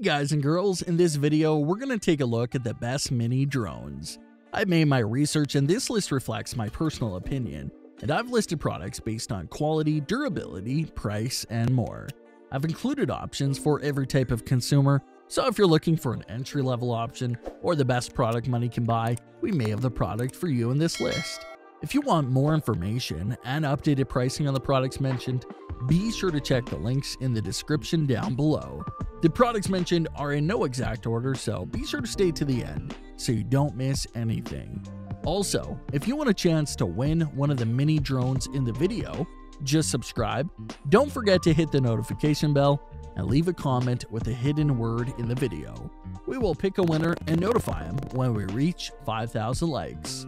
guys and girls, in this video we're going to take a look at the best mini drones. I've made my research and this list reflects my personal opinion, and I've listed products based on quality, durability, price, and more. I've included options for every type of consumer, so if you're looking for an entry-level option or the best product money can buy, we may have the product for you in this list. If you want more information and updated pricing on the products mentioned, be sure to check the links in the description down below. The products mentioned are in no exact order, so be sure to stay to the end so you don't miss anything. Also, if you want a chance to win one of the mini drones in the video, just subscribe, don't forget to hit the notification bell, and leave a comment with a hidden word in the video. We will pick a winner and notify him when we reach 5,000 likes.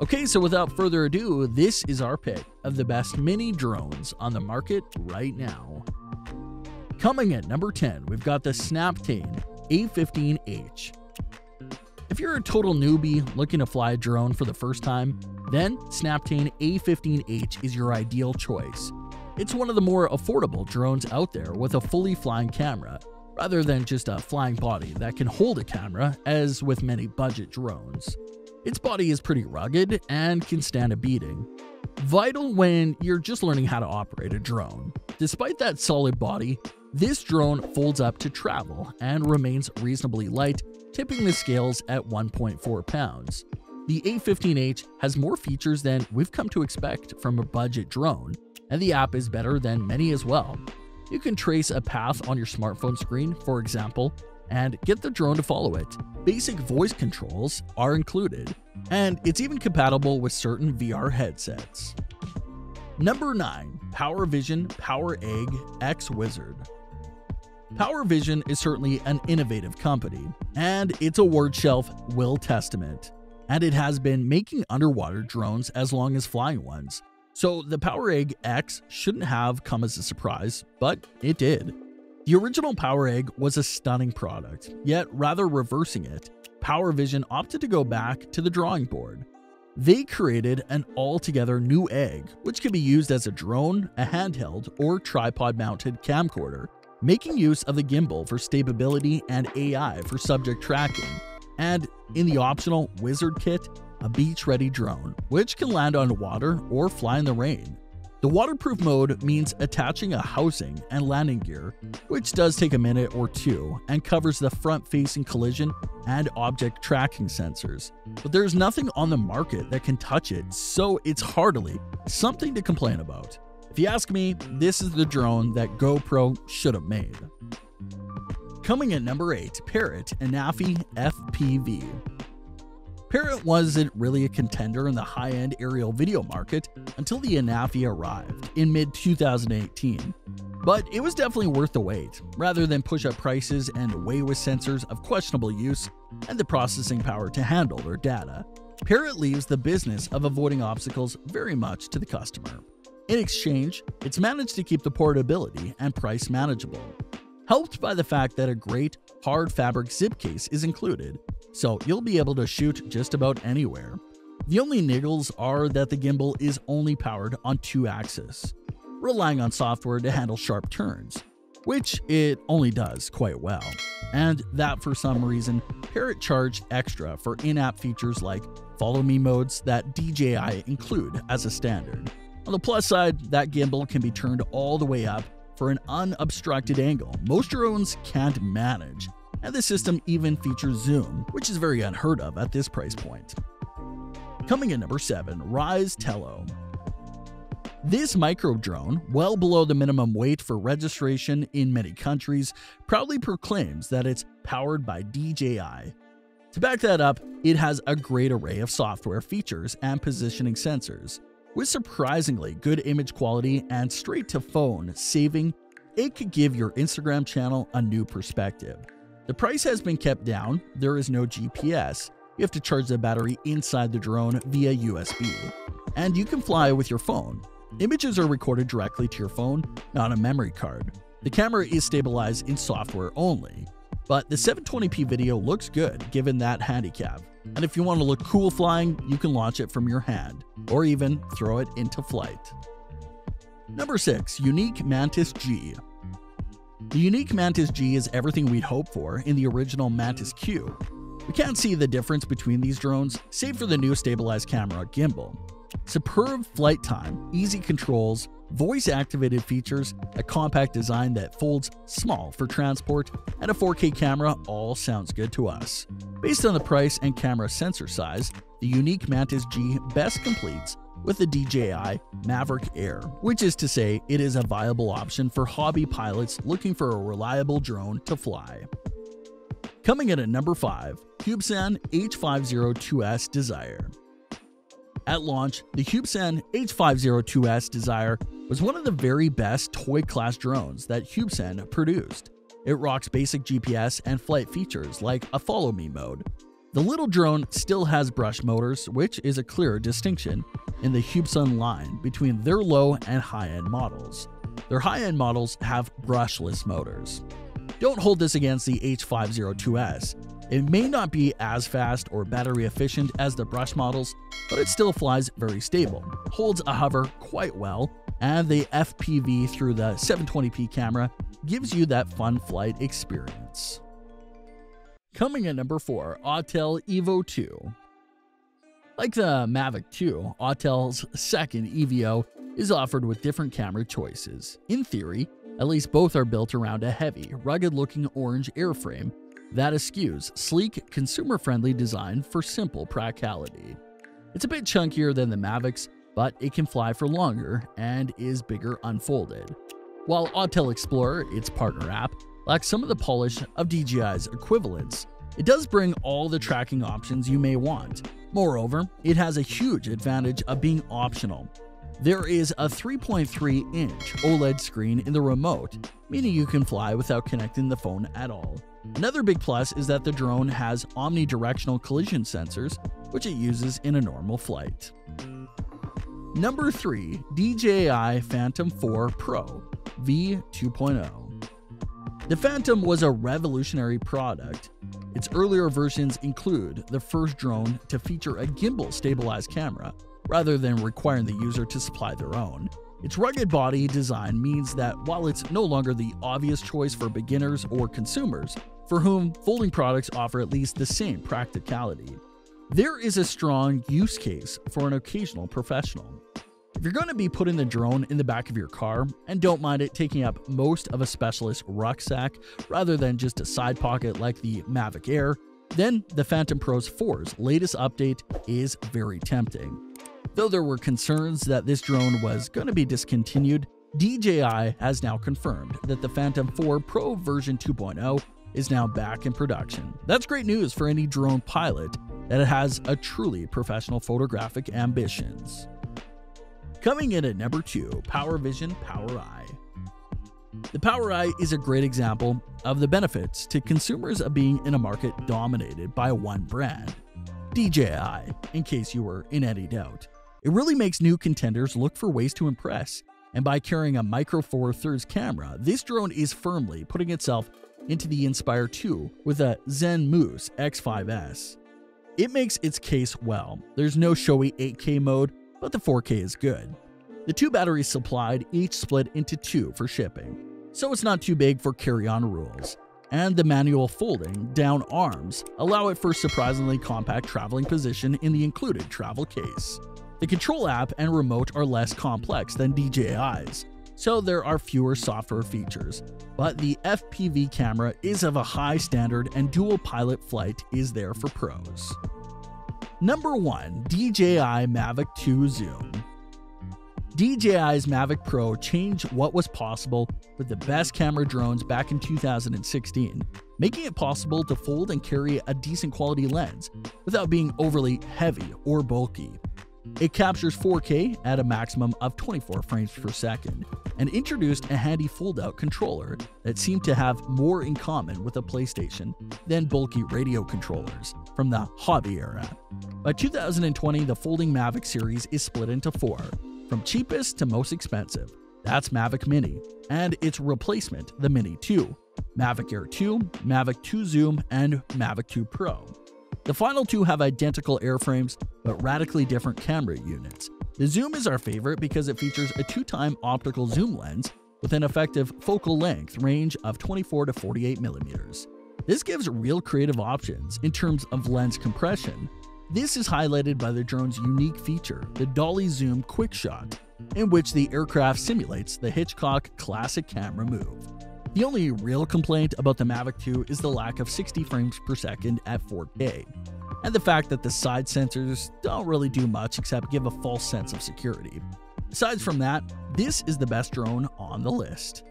Okay, so without further ado, this is our pick of the best mini drones on the market right now. Coming at number 10, we've got the SNAPTAIN A15H. If you're a total newbie looking to fly a drone for the first time, then SNAPTAIN A15H is your ideal choice. It's one of the more affordable drones out there with a fully flying camera, rather than just a flying body that can hold a camera as with many budget drones. Its body is pretty rugged and can stand a beating, vital when you're just learning how to operate a drone. Despite that solid body, this drone folds up to travel and remains reasonably light, tipping the scales at 1.4 pounds. The A15H has more features than we've come to expect from a budget drone, and the app is better than many as well. You can trace a path on your smartphone screen, for example, and get the drone to follow it. Basic voice controls are included, and it's even compatible with certain VR headsets. Number 9. POWERVISION POWEREGG X Wizard. POWERVISION is certainly an innovative company, and its award shelf will testament. And it has been making underwater drones as long as flying ones. So the POWEREGG X shouldn't have come as a surprise, but it did. The original POWEREGG was a stunning product, yet rather reversing it, POWERVISION opted to go back to the drawing board. They created an altogether new egg, which can be used as a drone, a handheld, or tripod-mounted camcorder, making use of the gimbal for stability and AI for subject tracking, and in the optional Wizard kit, a beach-ready drone, which can land on water or fly in the rain. The waterproof mode means attaching a housing and landing gear, which does take a minute or two and covers the front-facing collision and object tracking sensors. But there's nothing on the market that can touch it, so it's hardly something to complain about. If you ask me, this is the drone that GoPro should have made. Coming at number 8, PARROT ANAFI FPV. PARROT wasn't really a contender in the high-end aerial video market until the ANAFI arrived in mid-2018. But it was definitely worth the wait, rather than push up prices and away with sensors of questionable use and the processing power to handle their data. PARROT leaves the business of avoiding obstacles very much to the customer. In exchange, it's managed to keep the portability and price manageable, helped by the fact that a great hard fabric zip case is included, so you'll be able to shoot just about anywhere. The only niggles are that the gimbal is only powered on 2 axes, relying on software to handle sharp turns, which it only does quite well, and that for some reason PARROT charged extra for in-app features like follow me modes that DJI include as a standard. On the plus side, that gimbal can be turned all the way up for an unobstructed angle most drones can't manage, and the system even features zoom, which is very unheard of at this price point. Coming in number 7, RYZE TELLO. This micro drone, well below the minimum weight for registration in many countries, proudly proclaims that it's powered by DJI. To back that up, it has a great array of software features and positioning sensors. With surprisingly good image quality and straight-to-phone saving, it could give your Instagram channel a new perspective. The price has been kept down, there is no GPS, you have to charge the battery inside the drone via USB, and you can fly with your phone. Images are recorded directly to your phone, not a memory card. The camera is stabilized in software only, but the 720p video looks good given that handicap. And if you want to look cool flying, you can launch it from your hand, or even throw it into flight. Number 6. YUNEEC MANTIS G. The YUNEEC Mantis G is everything we'd hoped for in the original Mantis Q. We can't see the difference between these drones, save for the new stabilized camera gimbal. Superb flight time, easy controls, voice-activated features, a compact design that folds small for transport, and a 4K camera all sounds good to us. Based on the price and camera sensor size, the YUNEEC Mantis G best completes with the DJI MAVIC Air, which is to say it is a viable option for hobby pilots looking for a reliable drone to fly. Coming in at number 5, HUBSAN H502S Desire. At launch, the HUBSAN H502S Desire was one of the very best toy-class drones that HUBSAN produced. It rocks basic GPS and flight features like a follow me mode. The little drone still has brush motors, which is a clear distinction in the HUBSAN line between their low and high-end models. Their high-end models have brushless motors. Don't hold this against the H502S. It may not be as fast or battery efficient as the brush models, but it still flies very stable, holds a hover quite well, and the FPV through the 720p camera gives you that fun flight experience. Coming at number 4, AUTEL Evo 2. Like the MAVIC 2, AUTEL's second EVO is offered with different camera choices. In theory, at least both are built around a heavy, rugged-looking orange airframe that eschews sleek, consumer-friendly design for simple practicality. It's a bit chunkier than the MAVICs, but it can fly for longer and is bigger unfolded. While AUTEL Explorer, its partner app, lacks some of the polish of DJI's equivalents, it does bring all the tracking options you may want. Moreover, it has a huge advantage of being optional. There is a 3.3-inch OLED screen in the remote, meaning you can fly without connecting the phone at all. Another big plus is that the drone has omnidirectional collision sensors, which it uses in a normal flight. Number 3. DJI Phantom 4 Pro V2.0. The Phantom was a revolutionary product. Its earlier versions include the first drone to feature a gimbal-stabilized camera, rather than requiring the user to supply their own. Its rugged body design means that while it's no longer the obvious choice for beginners or consumers, for whom folding products offer at least the same practicality, there is a strong use case for an occasional professional. If you're going to be putting the drone in the back of your car and don't mind it taking up most of a specialist rucksack rather than just a side pocket like the MAVIC Air, then the Phantom Pro 4's latest update is very tempting. Though there were concerns that this drone was going to be discontinued, DJI has now confirmed that the Phantom 4 Pro version 2.0 is now back in production. That's great news for any drone pilot that has a truly professional photographic ambitions. Coming in at number 2, POWERVISION POWEREYE. The POWEREYE is a great example of the benefits to consumers of being in a market dominated by one brand, DJI, in case you were in any doubt. It really makes new contenders look for ways to impress, and by carrying a Micro Four Thirds camera, this drone is firmly putting itself into the Inspire 2 with a Zen Moose X5S. It makes its case well. There's no showy 8K mode, but the 4K is good. The 2 batteries supplied each split into 2 for shipping, so it's not too big for carry-on rules. And the manual folding down arms allow it for surprisingly compact traveling position in the included travel case. The control app and remote are less complex than DJI's, so there are fewer software features, but the FPV camera is of a high standard and dual pilot flight is there for pros. Number 1. DJI MAVIC 2 Zoom. DJI's MAVIC Pro changed what was possible with the best camera drones back in 2016, making it possible to fold and carry a decent quality lens without being overly heavy or bulky. It captures 4K at a maximum of 24 frames per second and introduced a handy fold-out controller that seemed to have more in common with a PlayStation than bulky radio controllers from the hobby era. By 2020, the folding MAVIC series is split into 4, from cheapest to most expensive. That's MAVIC Mini, and its replacement, the Mini 2, MAVIC Air 2, MAVIC 2 Zoom, and MAVIC 2 Pro. The final 2 have identical airframes, but radically different camera units. The Zoom is our favorite because it features a 2-time optical zoom lens with an effective focal length range of 24 to 48 millimeters. This gives real creative options in terms of lens compression. This is highlighted by the drone's unique feature, the dolly zoom quick shot, in which the aircraft simulates the Hitchcock classic camera move. The only real complaint about the MAVIC 2 is the lack of 60 frames per second at 4K, and the fact that the side sensors don't really do much except give a false sense of security. Aside from that, this is the best drone on the list.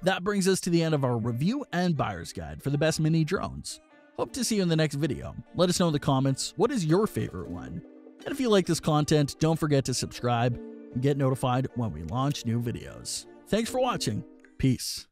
That brings us to the end of our review and buyer's guide for the best mini drones. Hope to see you in the next video. Let us know in the comments what is your favorite one. And if you like this content, don't forget to subscribe and get notified when we launch new videos. Thanks for watching. Peace.